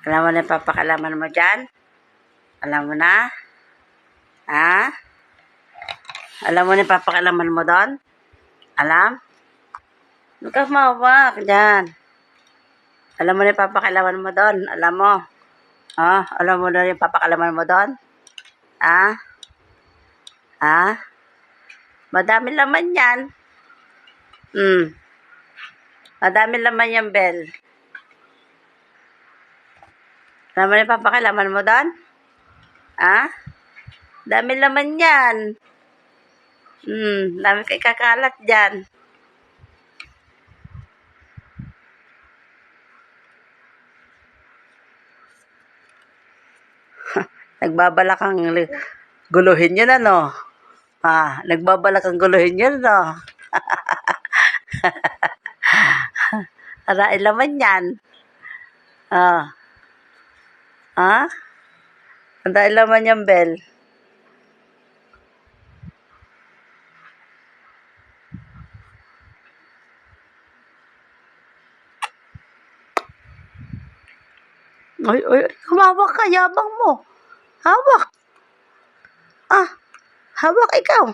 Alam mo na yung papakalaman mo dyan? Alam mo na? Ha? Alam mo na yung papakalaman mo doon? Alam? Huwag ka mawak dyan. Alam mo na yung papakalaman mo doon? Alam mo? Alam mo na yung papakalaman mo doon? Ha? Ha? Madami laman yan. Madami laman yung bell. Alam mo na yung papakalaman mo doon? Ha? Dami laman yan. Dami kay kakalat dyan. Nagbabalak kang guluhin yun, ano? Nagbabalak kang guluhin yun, no? Arain laman yan. Arain laman yung bell. Oy, humawak ka, yabang mo. Hawak. Hawak ikaw.